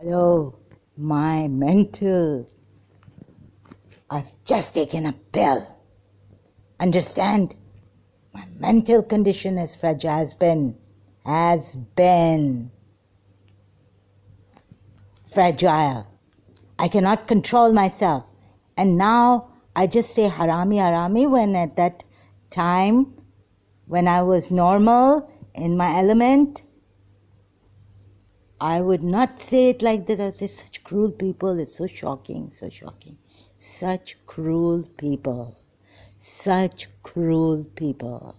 Hello, my mental. I've just taken a pill. Understand? My mental condition is fragile, has been fragile. I cannot control myself. And now I just say harami, harami when at that time, when I was normal, in my element, I would not say it like this. I would say such cruel people. It's so shocking, so shocking. Such cruel people. Such cruel people.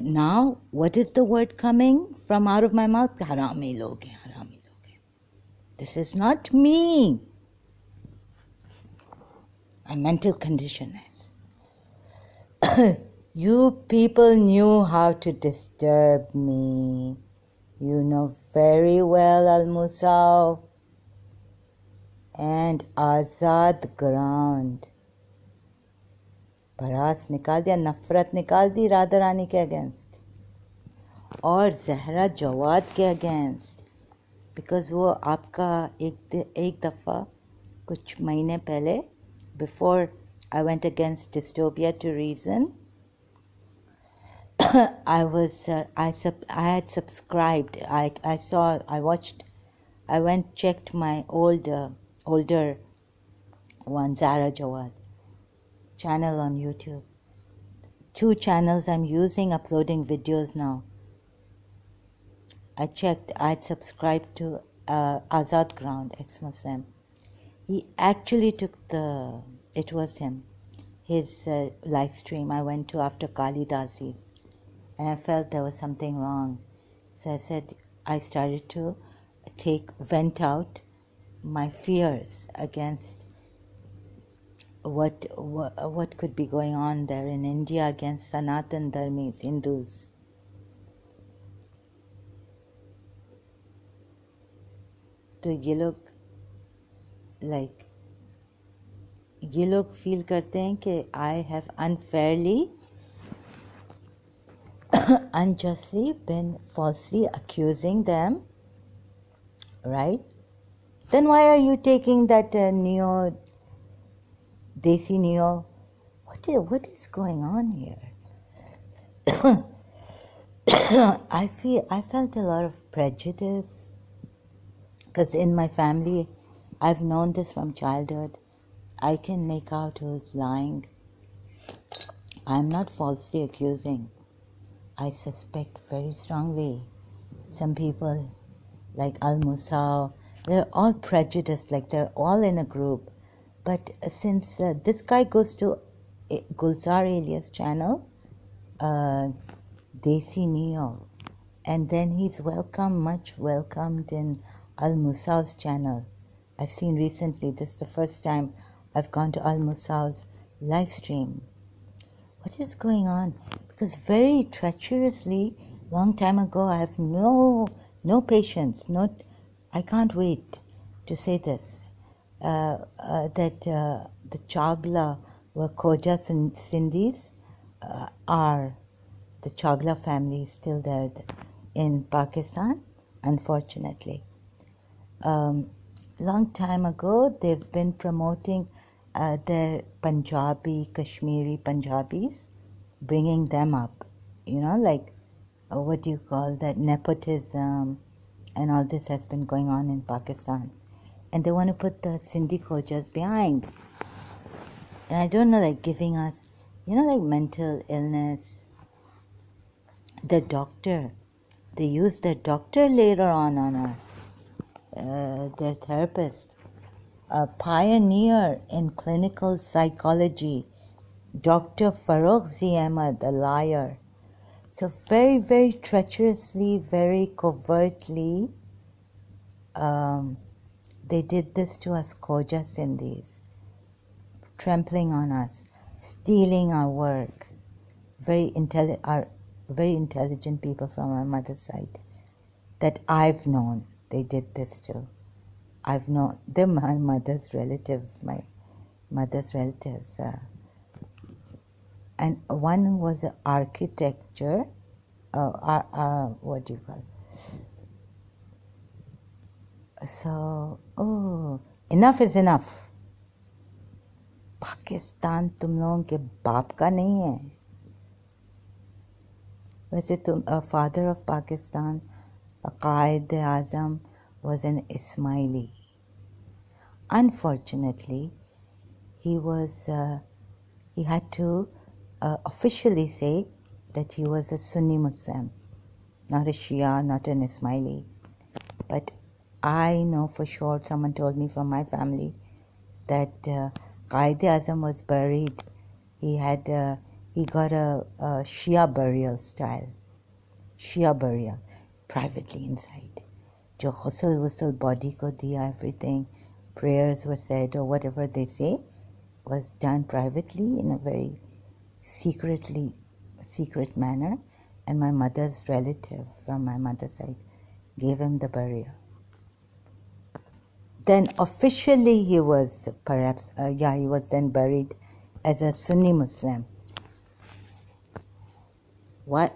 Now, what is the word coming from out of my mouth? Harami log hain, harami log hain. This is not me. My mental condition is. You people knew how to disturb me. You know very well, Al-Musaw and Azad Ground. भड़ास निकाल दिया, नफरत निकाल दी राधा रानी के against और जहरा जवाद के against, because वो आपका एक दफ़ा कुछ महीने पहले, before I went against dystopia to reason, I had subscribed. I went checked my older one, Zara Jawad channel on YouTube. 2 channels I'm using, uploading videos now. I checked. I'd subscribed to Azad Ground, ex-Muslim. He actually took it was him, his live stream I went to after Kali Dasi's. And I felt there was something wrong. So I started to vent out my fears against what could be going on there in India against Sanatan Dharmis, Hindus. तो ये लोग feel करते हैं कि I have unfairly unjustly been falsely accusing them, right? Then why are you taking that Desi Neo? What is going on here? I felt a lot of prejudice because in my family, I've known this from childhood. I can make out who's lying. I'm not falsely accusing. I suspect very strongly some people like Al-Musaw, they're all prejudiced, like they're all in a group. But since this guy goes to Gulzar Elias channel, Desi Neo, and then he's much welcomed in Al-Musaw's channel. I've seen recently, this is the first time I've gone to Al-Musaw's live stream. What is going on? Because very treacherously, long time ago, I have no patience. I can't wait to say this. That the Chagla were Khoja Sindhis are the Chagla family is still there in Pakistan, unfortunately. Long time ago, they've been promoting their Kashmiri Punjabis, bringing them up, like what do you call that, nepotism, and all this has been going on in Pakistan. And they want to put the Sindhi Khojas behind. And I don't know, like giving us, like mental illness. The doctor, they use the doctor later on us. Their therapist, a pioneer in clinical psychology, Dr. Farokh Ahmad, a liar. So very, very treacherously, very covertly, they did this to us Khoja Sindhis, trampling on us, stealing our work. Very intelligent people from our mother's side that I've known, they did this to. I've known, they're my mother's relatives. And one was architecture, what do you call it? So, oh, enough is enough. Pakistan तुम लोगों के बाप का नहीं है. वैसे तुम father of Pakistan, Qaid Azam, was an Ismaili. Unfortunately, he had to officially say that he was a Sunni Muslim, not a Shia, not an Ismaili. But I know for sure, someone told me from my family, that Qaid Azam was buried. He got a Shia burial style, Shia burial, privately inside. Jo ghusl body ko diya, everything, prayers were said or whatever they say, was done privately in a very secret manner, and my mother's relative from my mother's side gave him the burial. Then officially he was he was then buried as a Sunni Muslim. Why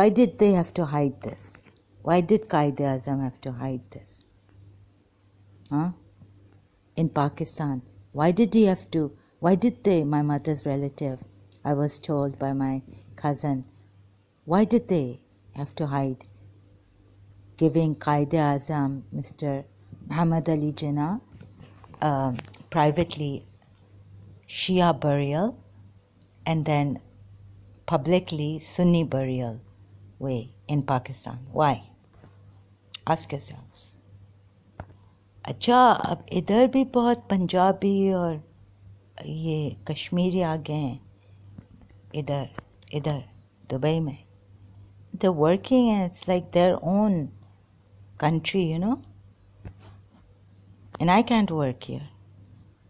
did they have to hide this? Why did Qaid-e-Azam have to hide this? Huh? In Pakistan, why did they, my mother's relative, I was told by my cousin, why did they have to hide giving Qaid-e-Azam, Mr. Muhammad Ali Jinnah, privately Shia burial and then publicly Sunni burial way in Pakistan? Why? Ask yourselves. अच्छा, अब इधर भी बहुत पंजाबी और ये कश्मीरी आ गए हैं इधर दुबई में. They're working and it's like their own country, you know. And I can't work here.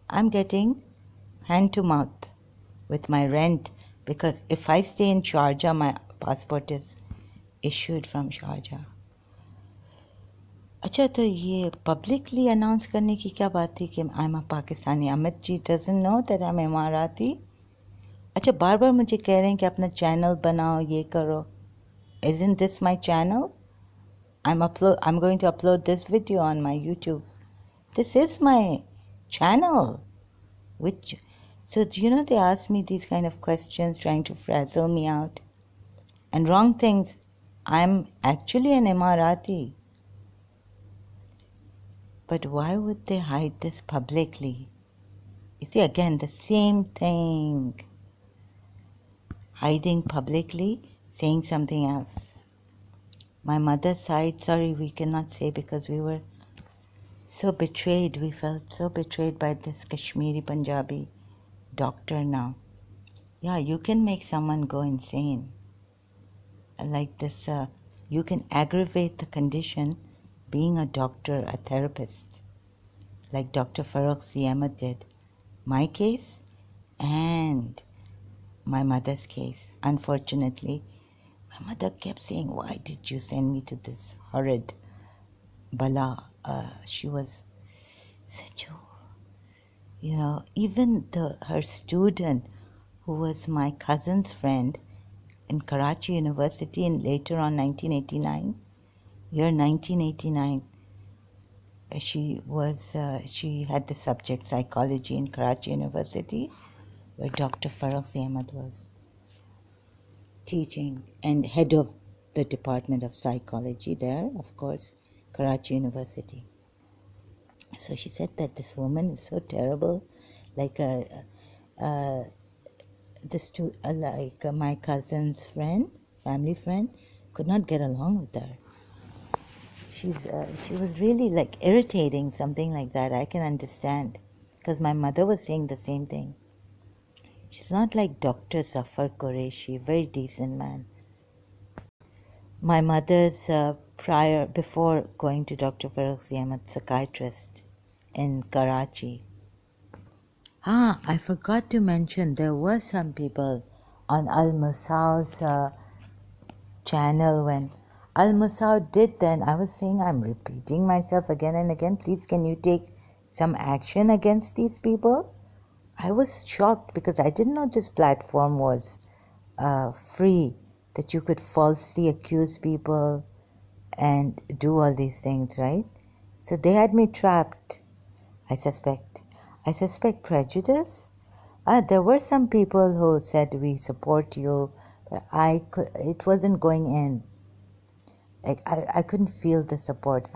I'm getting hand to mouth with my rent, because if I stay in Sharjah, my passport is issued from Sharjah. अच्छा, तो ये publicly announce करने की क्या बात थी कि I am a Pakistani? Amit ji doesn't know that I am Emirati. अच्छा, बार बार मुझे कह रहे हैं कि अपना चैनल बनाओ, ये करो. Isn't this my channel? I'm going to upload this video on my YouTube. This is my channel. So you know, they ask me these kind of questions trying to frazzle me out. And wrong things. I'm actually an Emirati. But why would they hide this publicly? You see, again, the same thing. Hiding publicly, saying something else. My mother's side, sorry, we cannot say because we were so betrayed. We felt so betrayed by this Kashmiri Punjabi doctor now. Yeah, you can make someone go insane. Like this, you can aggravate the condition being a doctor, a therapist, like Dr. Farooq C. Ahmed did. My case and my mother's case. Unfortunately, my mother kept saying, why did you send me to this horrid bala? She was such a, even her student, who was my cousin's friend in Karachi University, and later on 1989, she had the subject psychology in Karachi University, where Dr. Farooq Ahmed was teaching and head of the Department of Psychology there, of course, Karachi University. So she said that this woman is so terrible, like my cousin's friend, family friend, could not get along with her. She was really like irritating, something like that. I can understand, because my mother was saying the same thing. She's not like Dr. Zafar Qureshi, very decent man. My mother's before going to Dr. Farooq Ahmed, psychiatrist in Karachi. I forgot to mention, there were some people on Al-Musao's channel when Al-Musao did then. I was saying, I'm repeating myself again and again. Please, can you take some action against these people? I was shocked because I didn't know this platform was free, that you could falsely accuse people and do all these things, right? So they had me trapped, I suspect. I suspect prejudice. There were some people who said we support you, but it wasn't going in. Like I couldn't feel the support.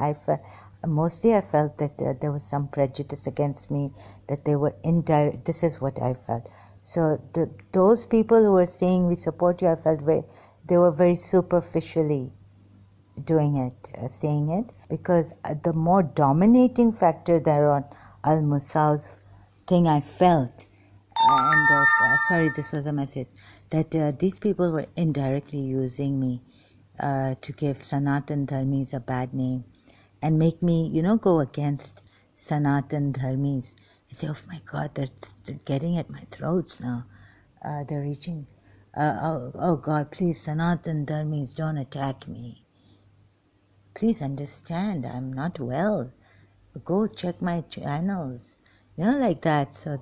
Mostly I felt that there was some prejudice against me, that they were indirect. This is what I felt. So those people who were saying we support you, I felt they were very superficially doing it, saying it, because the more dominating factor there on Al Musaw's thing I felt, sorry, this was a message, that these people were indirectly using me to give Sanatan Dharmis a bad name and make me, go against Sanatan Dharmis. I say, oh my God, they're getting at my throats now. They're reaching. Oh God, please, Sanatan Dharmis, don't attack me. Please understand, I'm not well. Go check my channels. Like that. So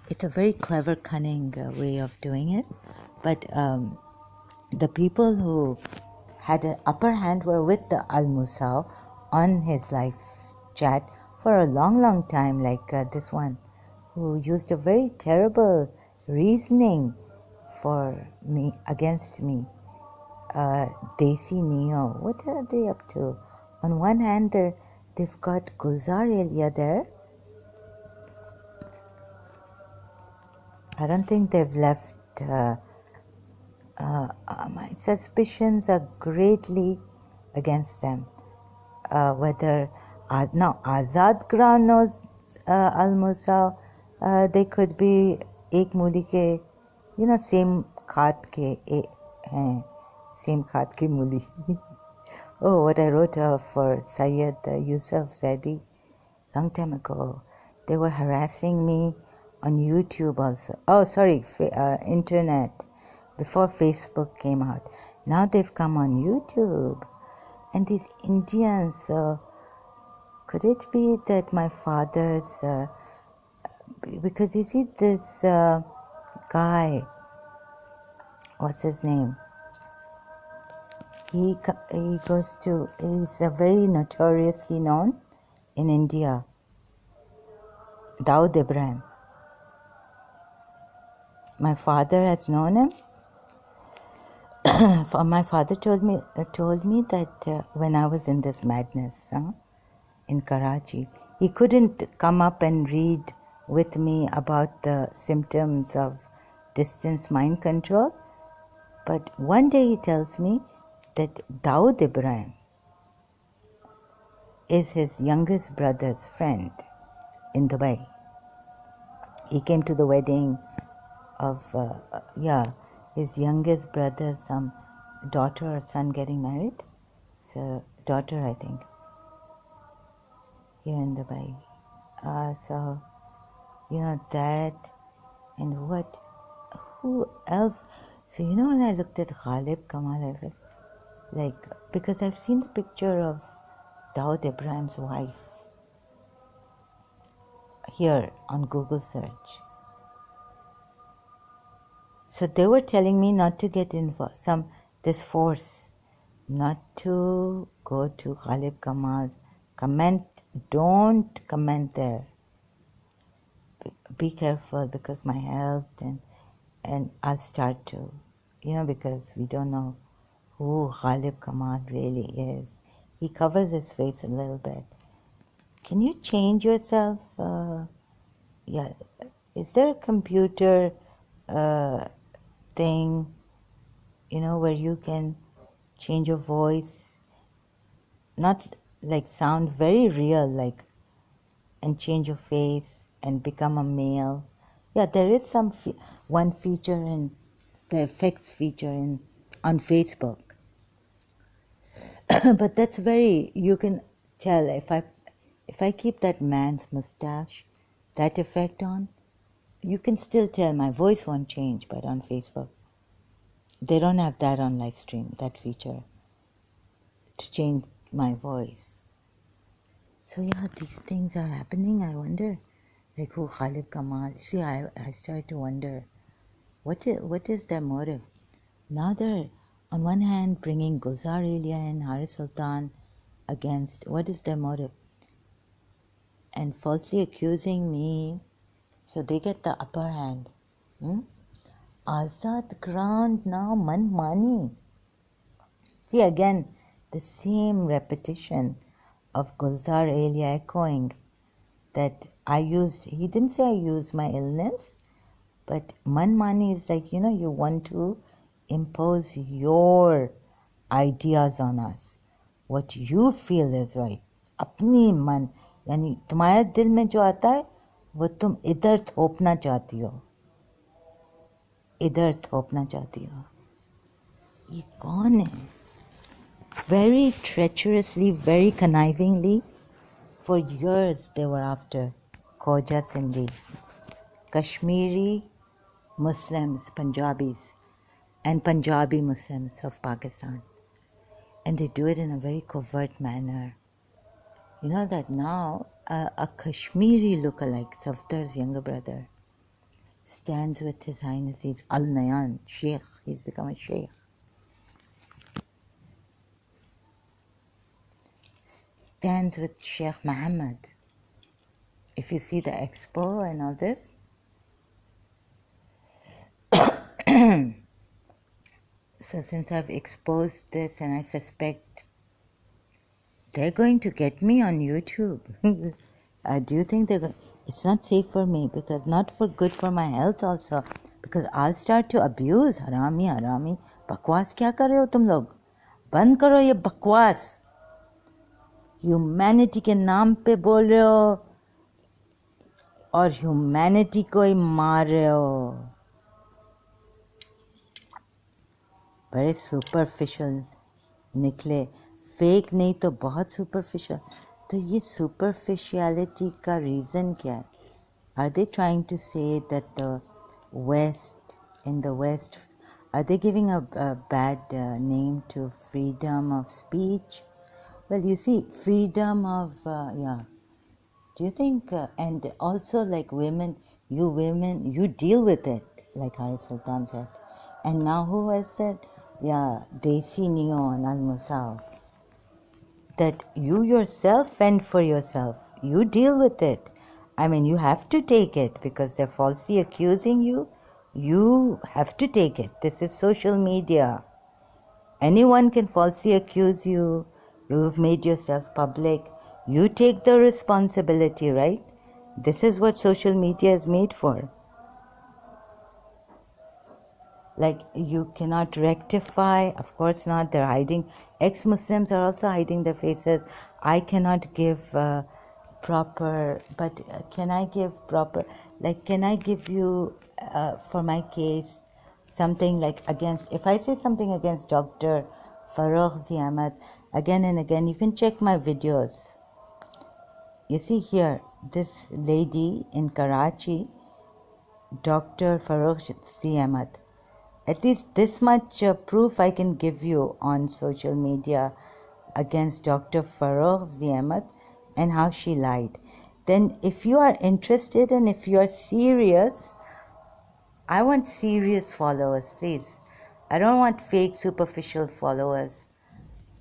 it's a very clever, cunning way of doing it. But the people who had an upper hand were with the Al Musaw on his live chat for a long, long time, like this one, who used a very terrible reasoning for me, against me. Desi Neo, what are they up to? On one hand, they've got Gulzar Elia there. I don't think they've left. My suspicions are greatly against them. Whether now Azad Quran knows Al Musaw, they could be ek muli ke, same khat ke hain, same khat ki muli. Oh, what I wrote for Syed Yusuf Zaidi long time ago. They were harassing me on YouTube also. Oh, sorry, internet, before Facebook came out. Now they've come on YouTube. And these Indians, could it be that my father's, because you see this guy, what's his name? He's very notoriously known in India, Dawood Ibrahim. My father has known him. My father told me that when I was in this madness in Karachi, he couldn't come up and read with me about the symptoms of distance mind control. But one day he tells me that Dawood Ibrahim is his youngest brother's friend in Dubai. He came to the wedding of, his youngest brother's daughter or son getting married. So, daughter, I think, here in Dubai. So, that, and who else? So, when I looked at Ghalib Kamal, I felt because I've seen the picture of Dawood Ibrahim's wife here on Google search. So they were telling me not to get involved, this force, not to go to Ghalib Kamal's don't comment there. Be careful, because my health, and I'll start to, because we don't know who Ghalib Kamal really is. He covers his face a little bit. Can you change yourself? Is there a computer thing, where you can change your voice, not sound very real, and change your face and become a male? Yeah, there is one feature in the effects feature on Facebook. But that's you can tell if I keep that man's mustache, that effect on, you can still tell my voice won't change, but on Facebook, they don't have that on live stream, that feature, to change my voice. So yeah, these things are happening. I wonder, who Ghalib Kamal. See, I start to wonder, what is their motive? Now they're On one hand, bringing Gulzar Elia and Haris Sultan against, what is their motive? And falsely accusing me, so they get the upper hand. Azad ground now, Manmani. See again, the same repetition of Gulzar Elia echoing that he didn't say I used my illness, but Manmani is like, you want to impose your ideas on us. What you feel is right. अपनी मन यानी तुम्हारे दिल में जो आता है वो तुम इधर थोपना चाहती हो, इधर थोपना चाहती हो. ये कौन है? Very treacherously, very connivingly, for years they were after Khoja Sindhis, Kashmiri Muslims, Punjabis, and Punjabi Muslims of Pakistan. And they do it in a very covert manner. You know that now a Kashmiri lookalike, Safdar's younger brother, stands with His Highness, he's Al Nayan, Sheikh, he's become a Sheikh. Stands with Sheikh Muhammad. If you see the expo and all this, so since I've exposed this and I suspect they're going to get me on YouTube. Do you think they're going? It's not safe for me because not for good for my health also, because I'll start to abuse. Harami, bakwas kya kar rahe ho tum log? Band karo ye bakwas. Humanity के नाम पे बोल रहे हो और humanity को ही मार रहे हो. बड़े superficial निकले, फेक नहीं तो बहुत superficial. तो ये superficiality का reason क्या है? Are they trying to say that the West, in the West, are they giving a bad name to freedom of speech? Well, you see, freedom of, Do you think, and also like women, you deal with it, like Haris Sultan said. And now who has said, Desi Neo and Al Musaw, that you yourself fend for yourself. You deal with it. I mean, you have to take it because they're falsely accusing you. You have to take it. This is social media. Anyone can falsely accuse you. You've made yourself public. You take the responsibility, right? This is what social media is made for. Like, you cannot rectify, of course not, they're hiding. Ex-Muslims are also hiding their faces. I cannot give proper, but can I give proper, like, can I give you, for my case, something like against, if I say something against Dr. Farrokh Ahmed, again and again, you can check my videos. You see here, this lady in Karachi, Dr. Farrokh Ahmed, at least this much proof I can give you on social media against Dr. Farrokh Ahmed and how she lied. Then if you are interested and if you are serious, I want serious followers, please. I don't want fake superficial followers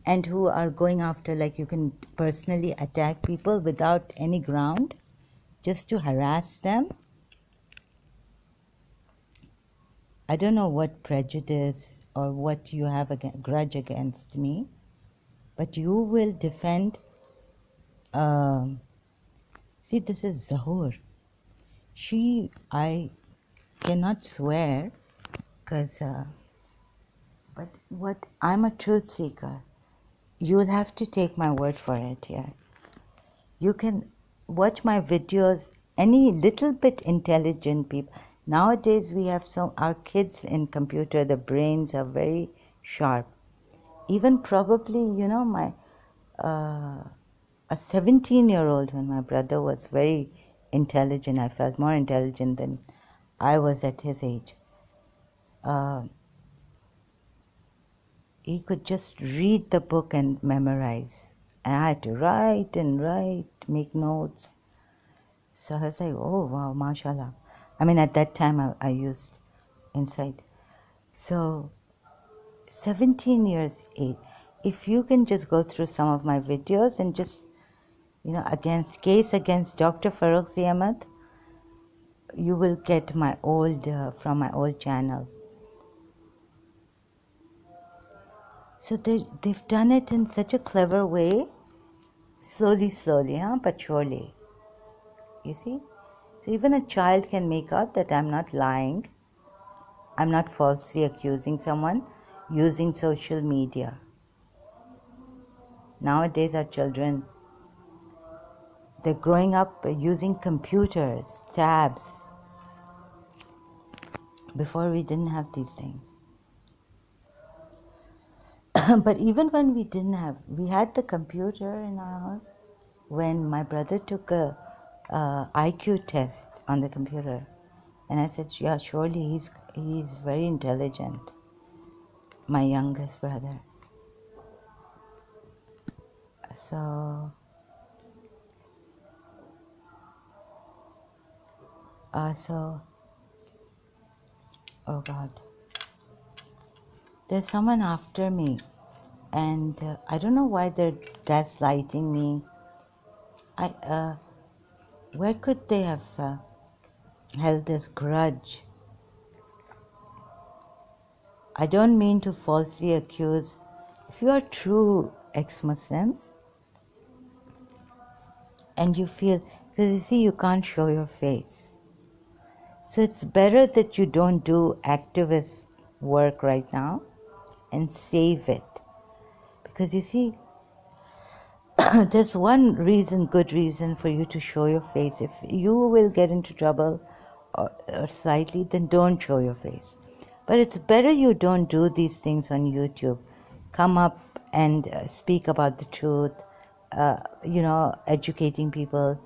and who are going after, like, you can personally attack people without any ground just to harass them. I don't know what prejudice or what you have a grudge against me, but you will defend. See, this is Zahur. I cannot swear, but I'm a truth seeker. You will have to take my word for it here. You can watch my videos, any little bit intelligent people. Nowadays we have our kids in computer, the brains are very sharp. Even probably, a 17-year-old, when my brother was very intelligent, I felt more intelligent than I was at his age. He could just read the book and memorize. And I had to write and write, make notes. So I was like, oh wow, mashallah. I mean, at that time I used Insight. So 17 years age. If you can just go through some of my videos and just, against Dr. Farooq Ahmed, you will get my old, from my old channel. So they've done it in such a clever way, slowly, but surely. You see? So even a child can make out that I'm not lying. I'm not falsely accusing someone using social media. Nowadays, our children, they're growing up using computers, tabs. Before, we didn't have these things. But even when we had the computer in our house. When my brother took a IQ test on the computer, and I said, yeah, surely he's very intelligent, my youngest brother. So, oh God, there's someone after me, and I don't know why they're gaslighting me. Where could they have held this grudge? I don't mean to falsely accuse. If you are true ex-Muslims, and you feel, because you see, you can't show your face. So it's better that you don't do activist work right now and save it. Because you see, there's one reason, good reason for you to show your face. If you will get into trouble or slightly, then don't show your face. But it's better you don't do these things on YouTube. Come up and speak about the truth, educating people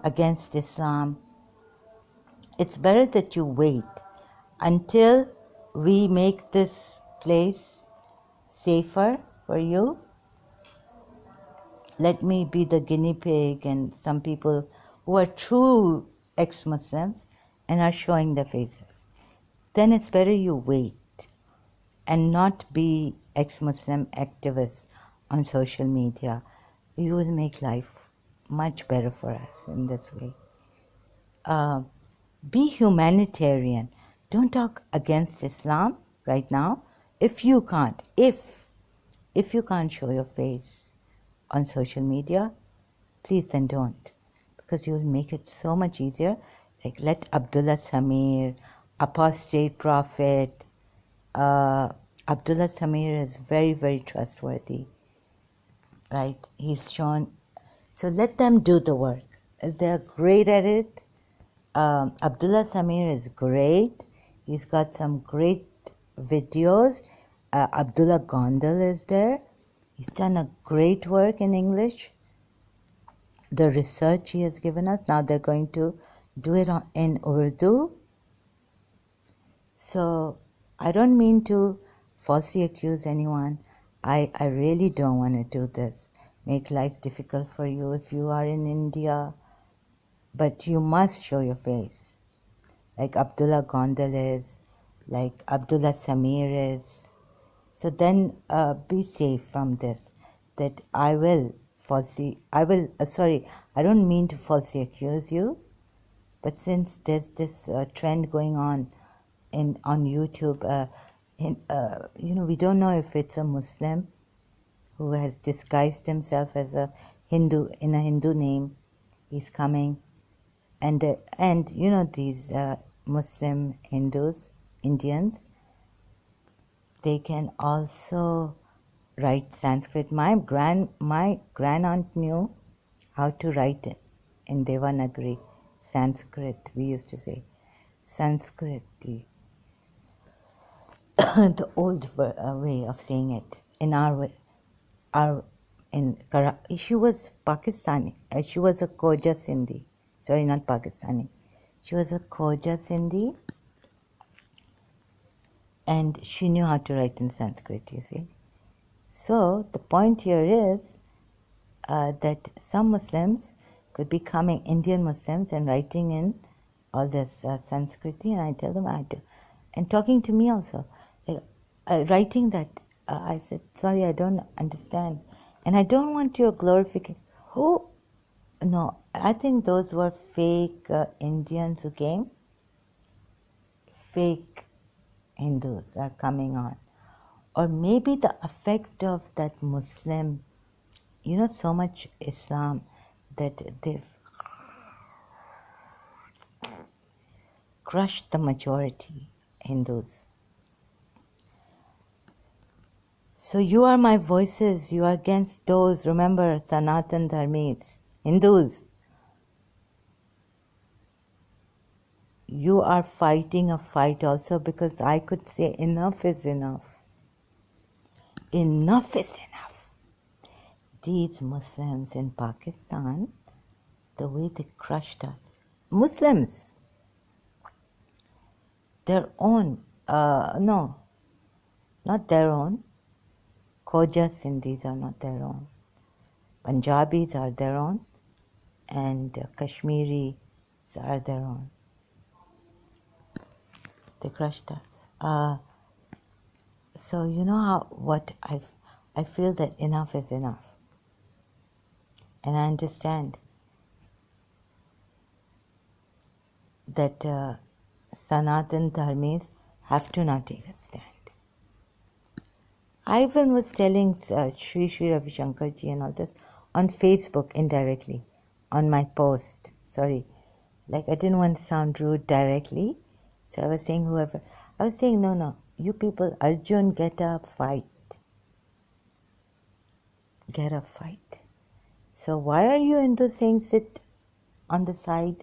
against Islam. It's better that you wait until we make this place safer for you. Let me be the guinea pig, and some people who are true ex-Muslims and are showing their faces. Then it's better you wait and not be ex-Muslim activists on social media. You will make life much better for us in this way. Be humanitarian. Don't talk against Islam right now. If you can't show your face on social media, please then don't, because you will make it so much easier. Like, let Abdullah Samir, apostate prophet. Abdullah Samir is very, very trustworthy, right? He's shown. So let them do the work. They're great at it. Abdullah Samir is great. He's got some great videos. Abdullah Gondal is there. He's done a great work in English. The research he has given us, now they're going to do it in Urdu. So I don't mean to falsely accuse anyone. I really don't want to do this, make life difficult for you if you are in India. But you must show your face, like Abdullah Gondal is, like Abdullah Samir is. So then be safe from this, that I don't mean to falsely accuse you, but since there's this trend going on on YouTube, we don't know if it's a Muslim who has disguised himself as a Hindu, in a Hindu name. He's coming. And these Muslim Hindus, Indians, they can also write Sanskrit. My grand aunt knew how to write it in Devanagari, Sanskrit. We used to say Sanskrit, the old way of saying it. In our way, she was Pakistani. She was a Khoja Sindhi. Sorry, not Pakistani. She was a Khoja Sindhi, and she knew how to write in Sanskrit, you see. So the point here is that some Muslims could be coming, Indian Muslims, and writing in all this Sanskrit, and I tell them I do. And talking to me also. Like, writing that, I said, sorry, I don't understand. And I don't want your glorification. Who? No, I think those were fake Indians who came. Fake Hindus are coming on. Or maybe the effect of that Muslim, so much Islam that they've crushed the majority Hindus. So you are my voices, you are against those, remember, Sanatan Dharmis, Hindus. You are fighting a fight also because I could say enough is enough. Enough is enough. These Muslims in Pakistan, the way they crushed us. Muslims, their own, no, not their own. Khoja Sindhis are not their own. Punjabis are their own, and Kashmiris are their own. They crushed us. So you know what I feel that enough is enough, and I understand that Sanatan Dharmis have to now take a stand. I even was telling Sri Ravi Shankar ji and all this on Facebook indirectly, on my post. Sorry, like I didn't want to sound rude directly, so I was saying no, you people, Arjun, get up, fight. Get up, fight. So why are you into saying sit on the side,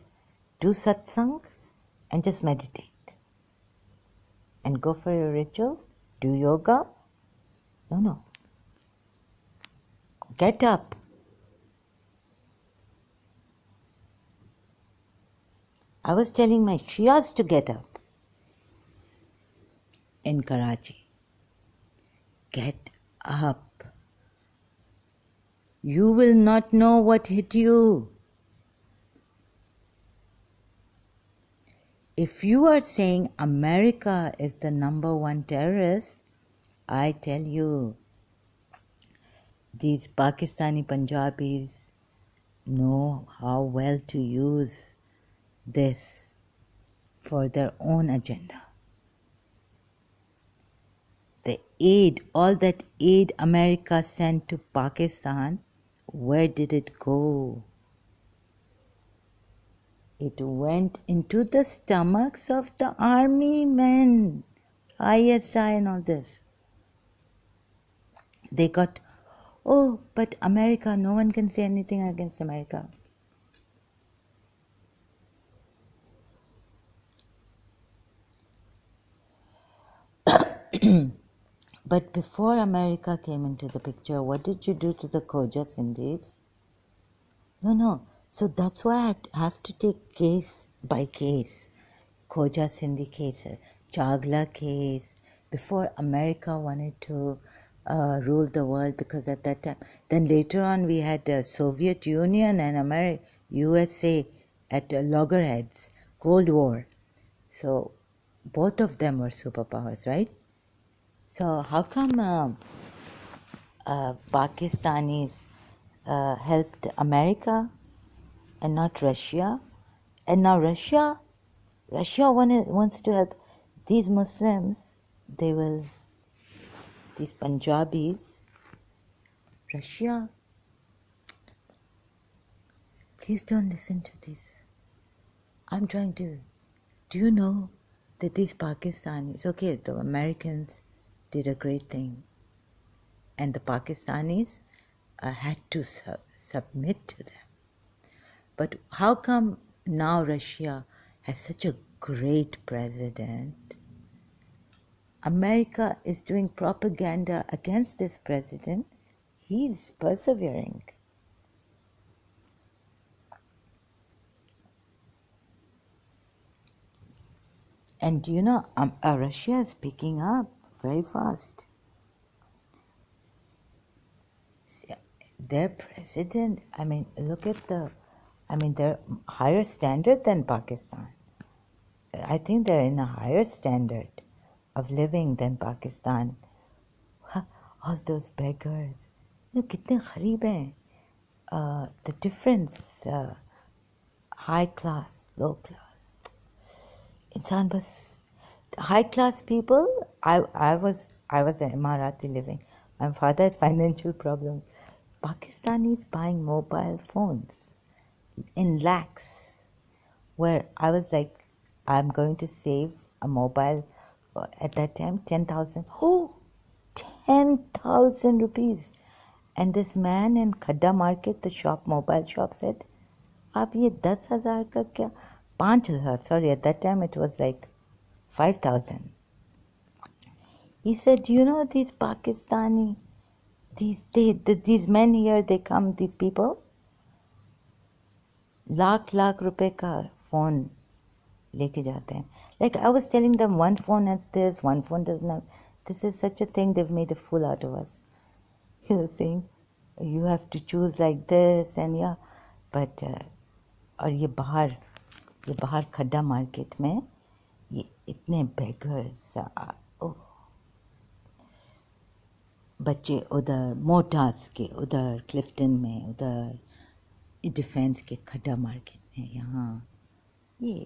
do satsangs, and just meditate? And go for your rituals, do yoga? No. Get up. I was telling my Shias to get up in Karachi. Get up. You will not know what hit you. If you are saying America is the number one terrorist, I tell you, these Pakistani Punjabis know how well to use this for their own agenda. The aid, all that aid America sent to Pakistan, where did it go? It went into the stomachs of the army men, ISI and all this. They got, oh, but America, no one can say anything against America. But before America came into the picture, what did you do to the Khoja Sindhis? No. So that's why I have to take case by case. Khoja Sindhi case, Chagla case, before America wanted to rule the world, because at that time, then later on we had the Soviet Union and USA at loggerheads, Cold War. So both of them were superpowers, right? So how come Pakistanis helped America and not Russia? And now Russia wants to help these Muslims. These Punjabis, Russia, please don't listen to this. I'm trying to, do you know that these Pakistanis, okay, the Americans did a great thing, and the Pakistanis had to submit to them. But how come now Russia has such a great president? America is doing propaganda against this president. He's persevering. And you know, Russia is picking up very fast. Their president, look at they're higher standard than Pakistan. I think they're in a higher standard. of living than Pakistan. All those beggars. कितने गरीब हैं. The difference, high class, low class. इंसान बस high class people. I was an Emirati living. My father had financial problems. Pakistanis buying mobile phones in lakhs, where I was like, I'm going to save a mobile for, at that time, 10,000. Oh, 10,000 rupees. And this man in Khadda market, the shop, mobile shop, said, आप ये 10,000 का क्या 5,000, sorry, at that time it was like 5,000. He said, you know these Pakistani, these men here, they come, these people, lakh रुपए का phone लेके जाते हैं. Like I was telling them, one phone has this, one phone doesn't have. This is such a thing, they've made a fool out of us. He was saying, you have to choose like this, and yeah, but और ये बाहर खड्डा market में ये इतने beggars. बच्चे उधर मोटास के, उधर क्लिफ्टन में, उधर डिफेंस के खड्डा मार्केट में, यहाँ ये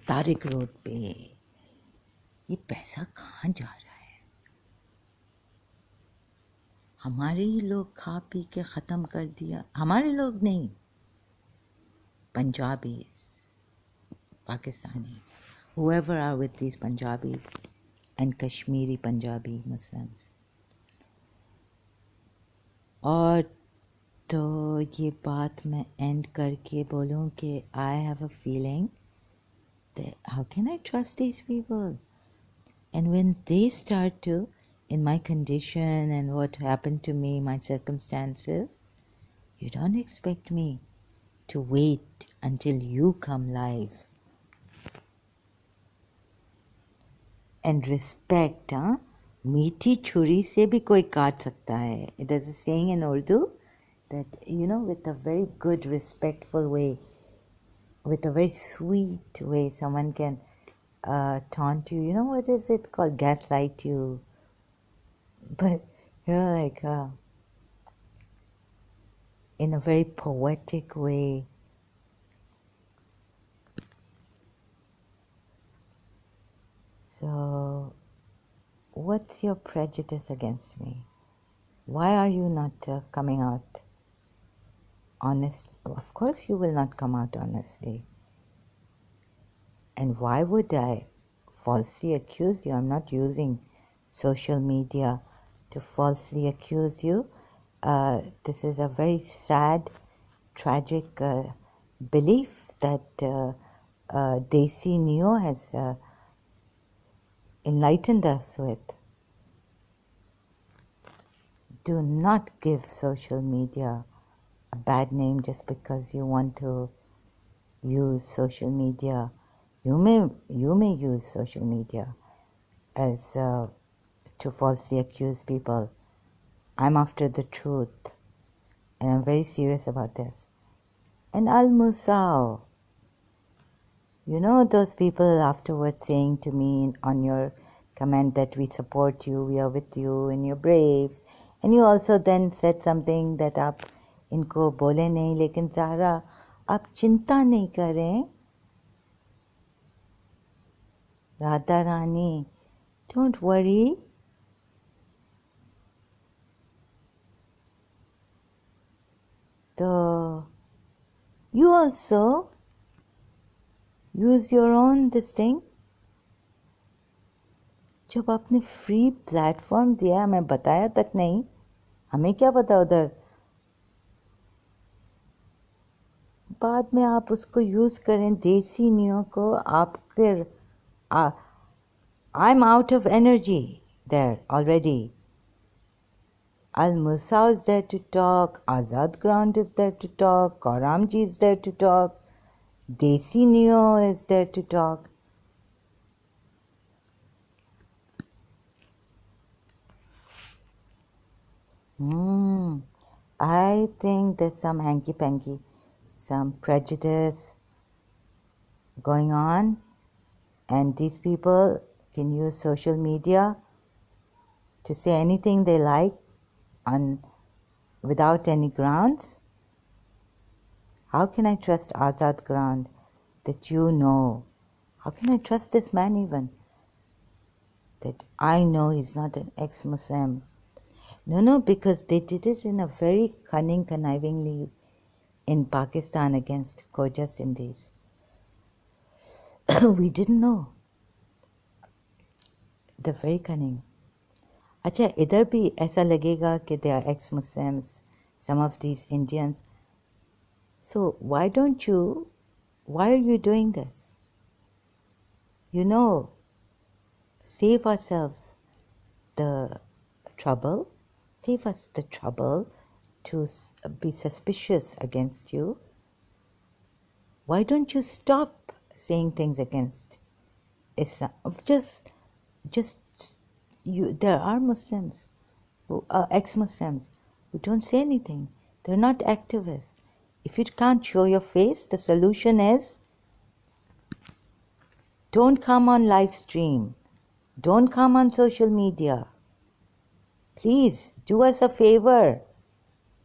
तारिक रोड पे. ये पैसा कहाँ जा रहा है? हमारे ही लोग खा पी के ख़त्म कर दिया. हमारे लोग नहीं, Punjabis, Pakistanis, whoever are with these Punjabis and Kashmiri Punjabi Muslims. और तो ये बात मैं एंड करके बोलूँ कि I have a feeling that how can I trust these people? And when they start to, in my condition and what happened to me, my circumstances, you don't expect me to wait until you come live. And respect, huh? मीठी छुरी से भी कोई काट सकता है. There's a saying in Urdu that, you know, with a very good, respectful way, with a very sweet way, someone can taunt you. You know, what is it called? Gaslight you. But you're like, in a very poetic way. So, what's your prejudice against me? Why are you not coming out honest? Of course you will not come out honestly. And why would I falsely accuse you? I'm not using social media to falsely accuse you. This is a very sad, tragic belief that Desi Neo has enlightened us with. Do not give social media a bad name just because you want to use social media. You may use social media as to falsely accuse people. I'm after the truth, and I'm very serious about this. And Al-Musao, you know those people afterwards saying to me on your comment that we support you, we are with you, and you're brave. And you also then said something that आप इनको बोले नहीं, लेकिन ज़ाहरा आप चिंता नहीं करें. Radha Rani, don't worry. So, you also use your own this thing. जब आपने फ्री प्लेटफॉर्म दिया, हमें बताया तक नहीं, हमें क्या पता उधर. बाद में आप उसको यूज़ करें, देसी नियो को. आपके I'm out of energy there already. Al-Musa is there to talk, Azad Ground is there to talk, Kauramji is there to talk, Desi Neo is there to talk. I think there's some hanky-panky, some prejudice going on, and these people can use social media to say anything they like without any grounds. How can I trust Azad ground that you know? How can I trust this man even? That I know he's not an ex-Muslim. No, because they did it in a very cunning, connivingly in Pakistan against Khoja Sindhis. We didn't know. They're very cunning. अच्छा इधर भी ऐसा लगेगा कि they are ex-Muslims, some of these Indians. So why are you doing this? You know, save ourselves the trouble, save us the trouble to be suspicious against you. Why don't you stop saying things against Islam? Just you. There are Muslims who are ex-Muslims who don't say anything. They're not activists. If you can't show your face, the solution is don't come on live stream. Don't come on social media. Please do us a favor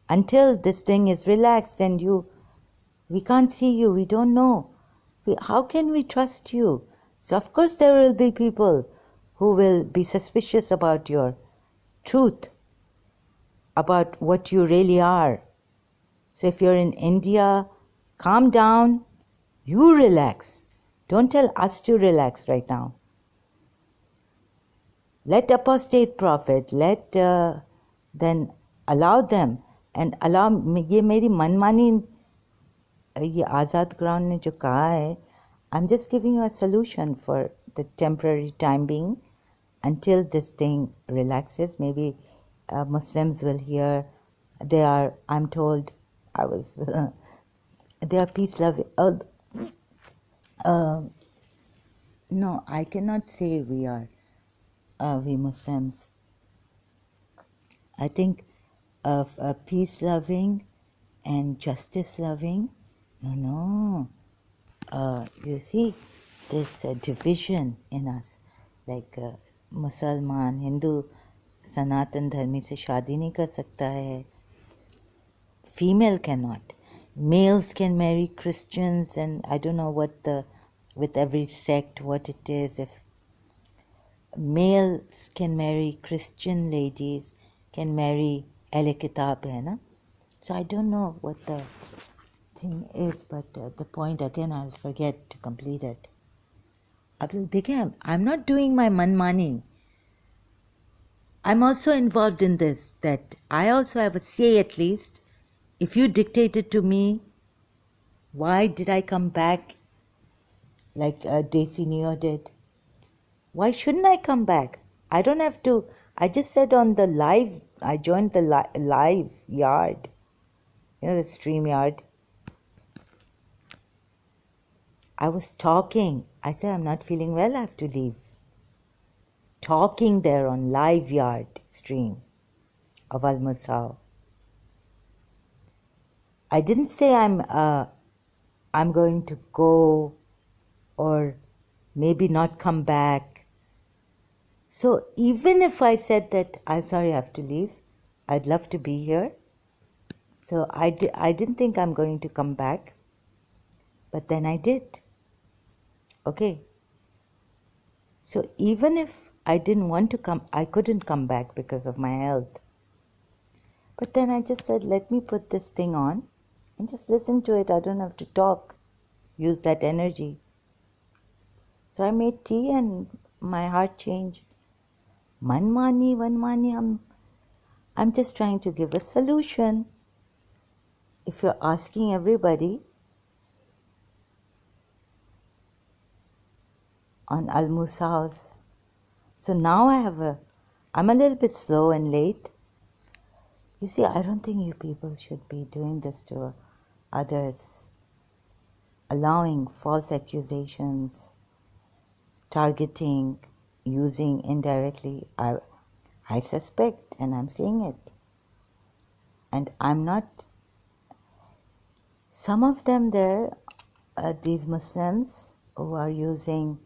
until this thing is relaxed and we can't see you, we don't know. How can we trust you? So of course there will be people who will be suspicious about your truth, about what you really are. So if you're in India, calm down, you relax. Don't tell us to relax right now. Let apostate prophet, then allow them and allow ये मेरी मनमानी ये आज़ाद ground ने जो कहा है, I'm just giving you a solution for the temporary time being until this thing relaxes. Maybe Muslims will hear. They are, I'm told, they are peace loving. No, I cannot say we are, we Muslims. I think of peace loving and justice loving. No. You see this division in us, like Musalman, Hindu, Sanatan Dharmi से शादी नहीं कर सकता है. Female cannot. Males can marry Christians, and I don't know with every sect what it is. If males can marry Christian ladies, can marry Ahle Kitab hai na? So I don't know what the thing is, but the point again I'll forget to complete it. अब लोग देखें, I'm not doing my manmani. I'm also involved in this, that I also have a say at least. If you dictated to me, why did I come back like Desi Neo did? Why shouldn't I come back? I don't have to. I just said on the live, I joined the live yard, the stream yard. I was talking. I said, I'm not feeling well, I have to leave. Talking there on live yard stream of Al Musao. I didn't say I'm going to go or maybe not come back. So even if I said that I'm sorry I have to leave, I'd love to be here. So I didn't think I'm going to come back, but then I did. Okay. So even if I didn't want to come, I couldn't come back because of my health. But then I just said, let me put this thing on and just listen to it. I don't have to talk, use that energy. So I made tea and my heart changed. Vanmani, I'm just trying to give a solution. If you're asking everybody on Al Musa's, so now I'm a little bit slow and late. You see, I don't think you people should be doing this to others, allowing false accusations, targeting, using indirectly. I suspect, and I'm saying it. And I'm not. Some of them there, these Muslims who are using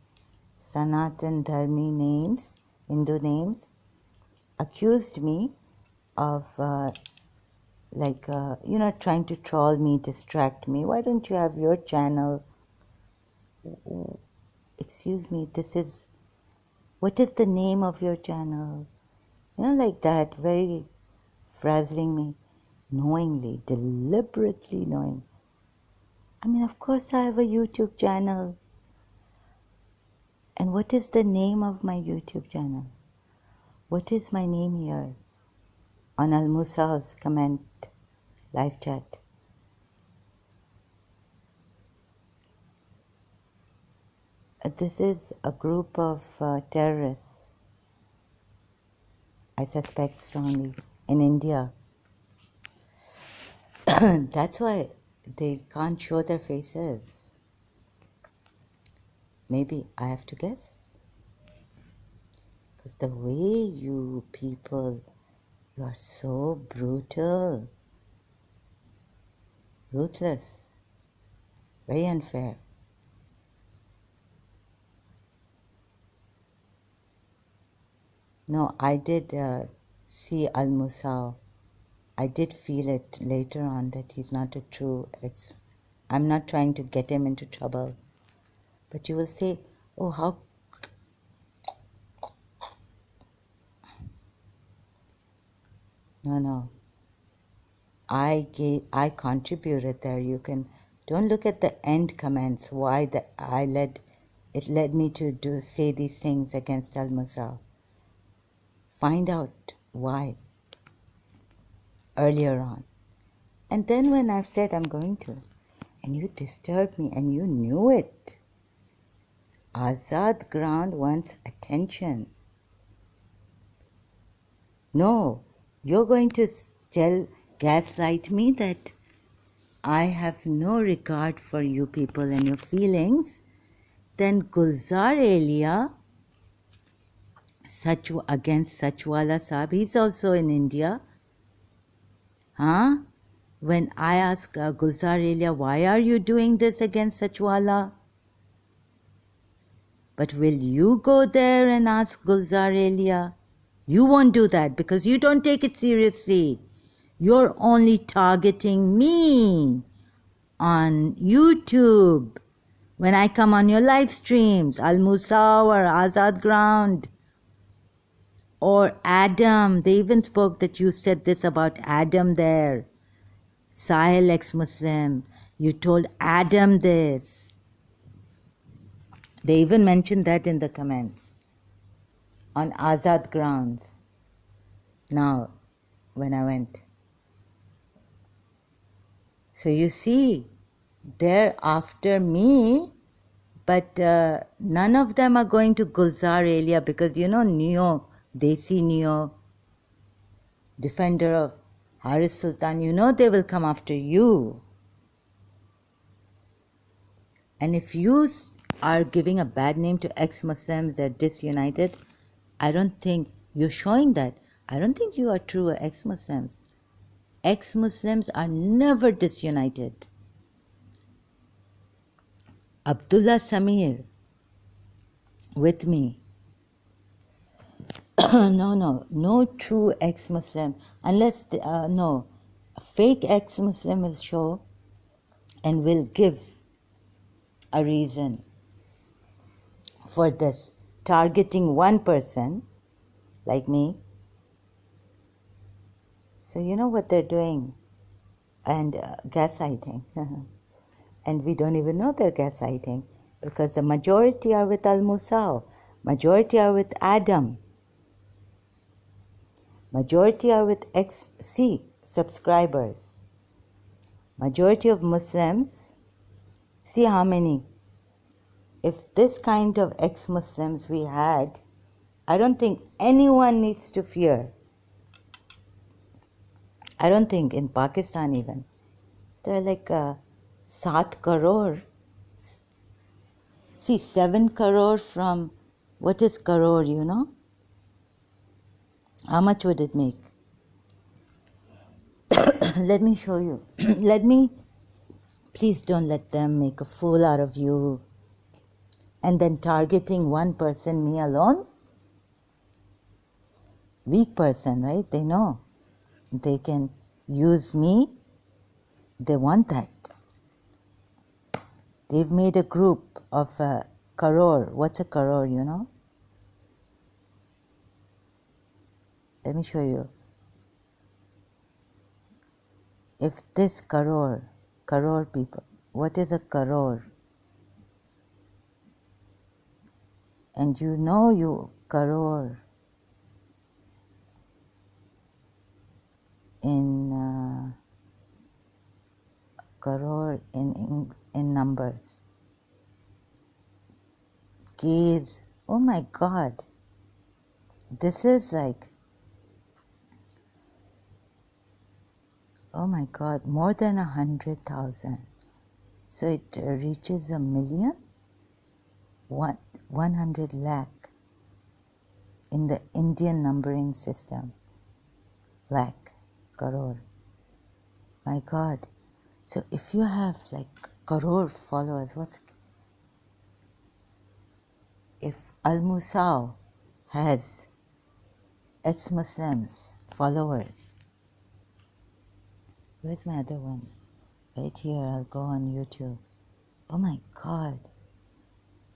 Sanatan Dharmi names, Hindu names, accused me of trying to troll me, distract me. Why don't you have your channel? Excuse me, what is the name of your channel? Like that, very frazzling me, knowingly, deliberately knowing. I mean, of course I have a YouTube channel. And what is the name of my YouTube channel? What is my name here? On Al Musa's comment, live chat. This is a group of terrorists, I suspect strongly, in India. That's why they can't show their faces. Maybe, I have to guess. Because the way you people, you are so brutal, ruthless, very unfair. No, I did see Al Musa. I did feel it later on that he's not a true I'm not trying to get him into trouble. But you will say, oh, how... No. I contributed there. Don't look at the end comments, why it led me to say these things against Al Musa. Find out why earlier on. And then when I've said I'm going to, and you disturbed me and you knew it. Azad ground wants attention. No, you're going to gaslight me that I have no regard for you people and your feelings. Then Gulzar Elia against Sachwala Sahib, he's also in India. Huh? When I ask Gulzar Elia, why are you doing this against Sachwala? But will you go there and ask Gulzar Elia? You won't do that because you don't take it seriously. You're only targeting me on YouTube. When I come on your live streams, Al Musa or Azad Ground or Adam, they even spoke that you said this about Adam there. Sahil ex-Muslim, you told Adam this. They even mentioned that in the comments on Azad grounds. Now, when I went. So you see, they're after me, but none of them are going to Gulzar Elia because Neo, Desi Neo, defender of Haris Sultan, they will come after you. And if you are giving a bad name to ex-Muslims, they're disunited, I don't think you're showing that. I don't think you are true ex-Muslims. Ex-Muslims are never disunited. Abdullah Samir with me. No true ex-Muslim. Unless, a fake ex-Muslim will show and will give a reason for this. Targeting one person, like me. So you know what they're doing. And gaslighting. And we don't even know they're gaslighting because the majority are with Al Musa, majority are with Adam, majority are with XC subscribers, majority of Muslims. See how many. If this kind of ex-Muslims we had, I don't think anyone needs to fear. I don't think in Pakistan even. They're like 7 crore. See, 7 crore from, what is crore, How much would it make? Let me show you. Please don't let them make a fool out of you and then targeting one person, me alone. Weak person, right? They know they can use me. They want that. They've made a group of crore. What's a crore, you know? Let me show you. If this crore people, what is a crore? And you know you crore in crore in numbers. Gaze. Oh my God. This is like, oh my God, more than 100,000. So it reaches a million? 100 lakh in the Indian numbering system. Lakh, crore. My God. So if you have like crore followers, if Al Musau has ex-Muslims followers, where's my other one? Right here, I'll go on YouTube. Oh my God.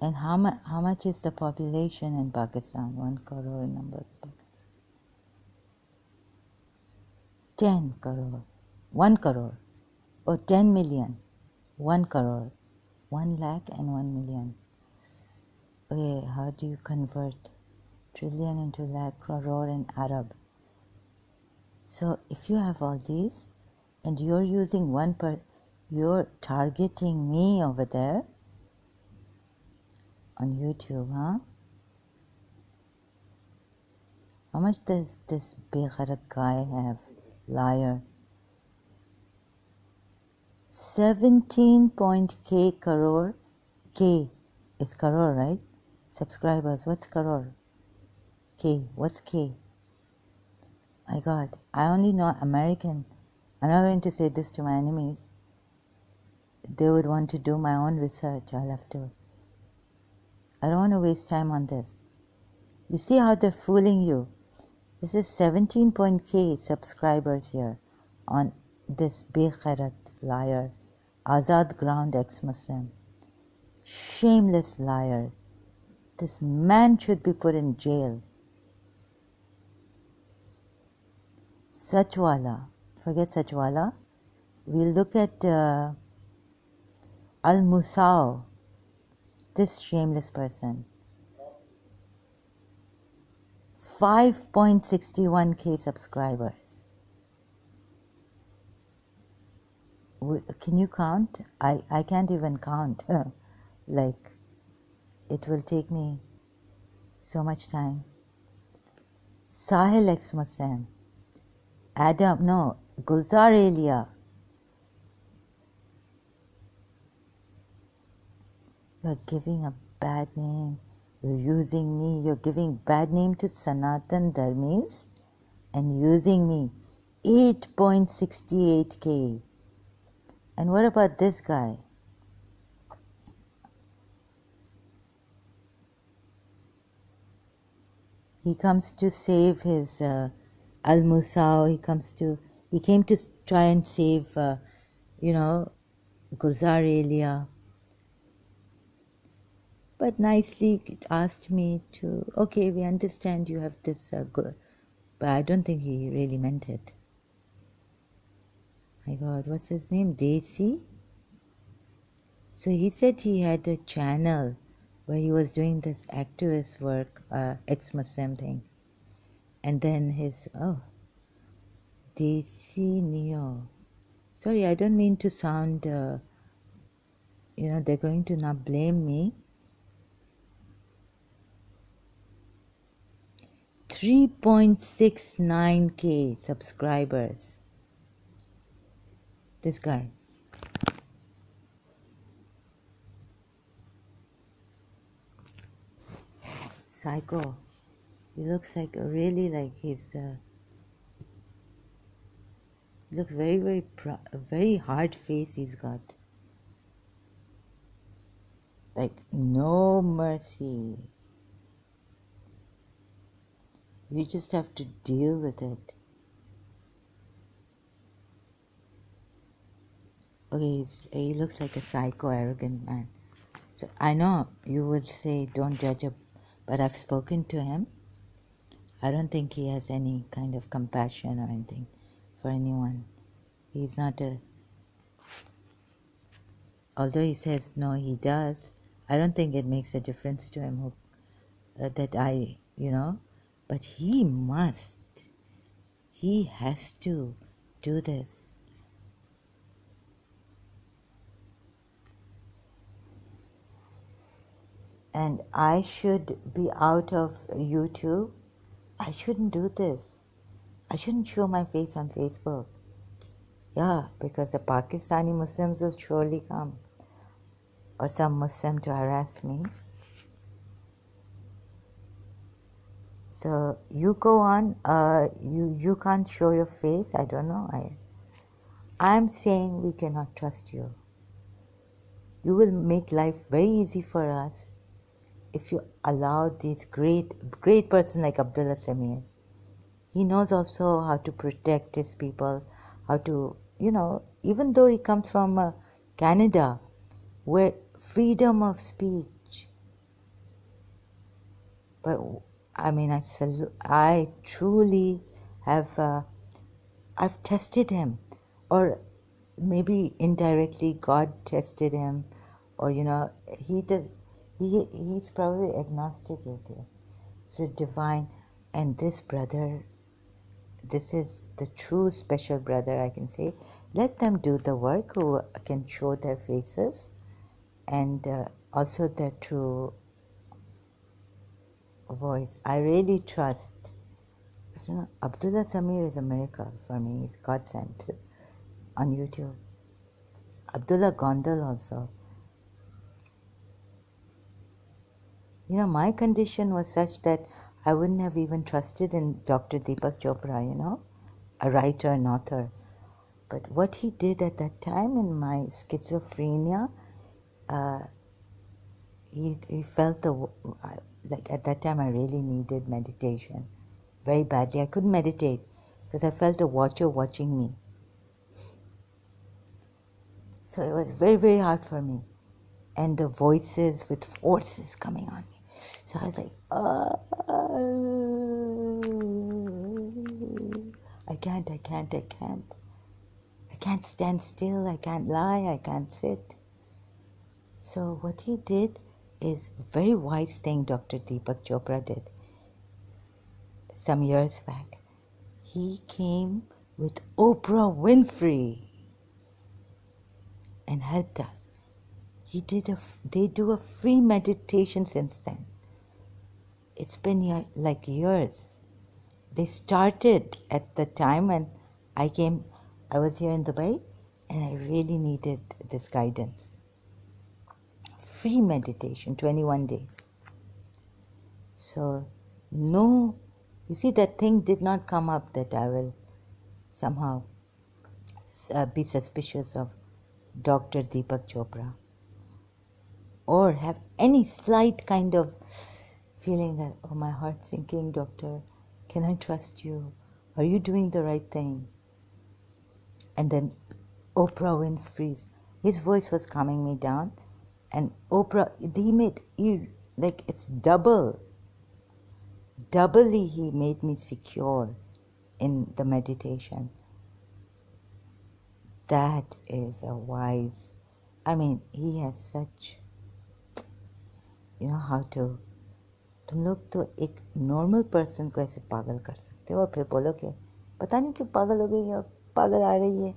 And how much is the population in Pakistan? 1 crore numbers. 10 crore. 1 crore. Oh, 10 million. 1 crore. 1 lakh and 1 million. Okay, how do you convert trillion into lakh, crore in Arab? So if you have all these and you're using you're targeting me over there on YouTube, huh? How much does this Begharat guy have? Liar. 17 K crore. K is crore, right? Subscribers. What's crore? K. What's K? My God, I only know American. I'm not going to say this to my enemies. They would want to do my own research. I'll have to. I don't want to waste time on this. You see how they're fooling you. This is 17 K subscribers here on this Bekhairat liar, Azad Ground ex-Muslim. Shameless liar. This man should be put in jail. Sachwala. Forget Sachwala. We'll look at Al-Musau. This shameless person. 5.61 K subscribers. Can you count? I can't even count. Like, it will take me so much time. Sahil ex-Muslim. Adam, no, Gulzar Elia. You're giving a bad name. You're using me. You're giving bad name to Sanatan Dharmis and using me. 8.68 K. And what about this guy? He comes to save his Al-Musau. He came to try and save, Gulzar Elia. But nicely asked me to, okay, we understand you have this good. But I don't think he really meant it. My God, what's his name? Desi? So he said he had a channel where he was doing this activist work, ex-Muslim thing. And then Desi Neo. Sorry, I don't mean to sound, they're going to now blame me. 3.69 K subscribers. This guy. Psycho. He looks like he's looks very very hard face he's got. Like, no mercy. You just have to deal with it. Okay, he looks like a psycho, arrogant man. So I know you would say don't judge him, but I've spoken to him. I don't think he has any kind of compassion or anything for anyone. He's not a. Although he says no, he does. I don't think it makes a difference to him that but he must. He has to do this. And I should be out of YouTube. I shouldn't do this. I shouldn't show my face on Facebook. Yeah, because the Pakistani Muslims will surely come. Or some Muslim to harass me. So you go on. You can't show your face. I don't know. I'm saying we cannot trust you. You will make life very easy for us if you allow these great person like Abdullah Samir. He knows also how to protect his people, how to, even though he comes from Canada, where freedom of speech. But I mean, I truly have, I've tested him, or maybe indirectly God tested him, or he's probably agnostic atheist. So divine, and this brother, this is the true special brother, I can say. Let them do the work who can show their faces and also their true voice. I really trust. Abdullah Samir is a miracle for me. He's God sent on YouTube. Abdullah Gondal also. My condition was such that I wouldn't have even trusted in Dr. Deepak Chopra, a writer and author. But what he did at that time in my schizophrenia, he felt like at that time I really needed meditation very badly. I couldn't meditate because I felt a watcher watching me. So it was very, very hard for me. And the voices with forces coming on me. So I was like, I can't. I can't stand still. I can't lie. I can't sit. So what he did is a very wise thing Dr. Deepak Chopra did some years back. He came with Oprah Winfrey and helped us. They do a free meditation since then. It's been years. They started at the time when I was here in Dubai, and I really needed this guidance. Free meditation, 21 days. So, no, you see, that thing did not come up that I will somehow be suspicious of Dr. Deepak Chopra, or have any slight kind of feeling that, oh, my heart's sinking, doctor, can I trust you? Are you doing the right thing? And then Oprah Winfrey, his voice was calming me down, and Oprah, he made, it's doubly he made me secure in the meditation. That is a wise, he has such, how to, तुम लोग तो एक normal person को ऐसे पागल कर सकते हो और फिर बोलोगे पता नहीं क्यों पागल हो गई और पागल आ रही है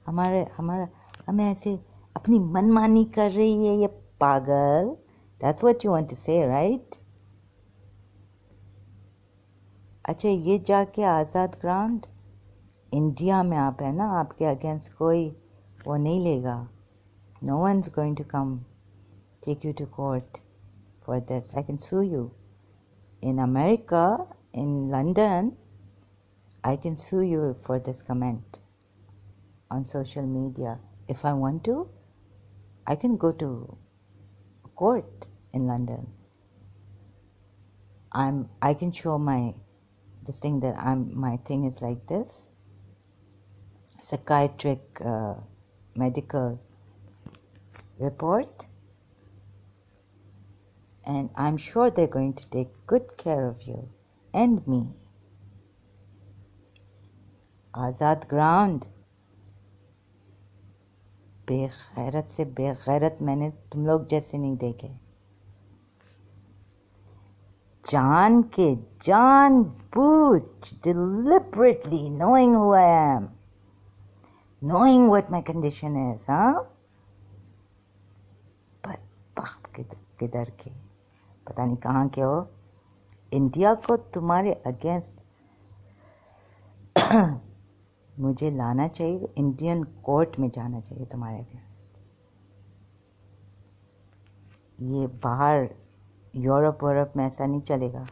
हमें ऐसे अपनी मनमानी कर रही है ये पागल. That's what you want to say, right? अच्छा, ये जाके आज़ाद ग्राउंड इंडिया में आप है ना, आपके अगेंस्ट कोई वो नहीं लेगा. No one's going to come take you to court for this. I can sue you. In America, in London, I can sue you for this comment on social media. If I want to, I can go to court in London. I can show this thing that my thing is like this, psychiatric medical report, and I'm sure they're going to take good care of you and me. Azad ground, बेगैरत से बेगैरत मैंने तुम लोग जैसे नहीं देखे। जान बूझ, deliberately knowing who I am, knowing what my condition is, हाँ? बदबख्त किधर के, पता नहीं कहाँ के हो। इंडिया को तुम्हारे अगेंस्ट मुझे लाना चाहिए, इंडियन कोर्ट में जाना चाहिए तुम्हारे अगेंस्ट। ये बाहर यूरोप में ऐसा नहीं चलेगा।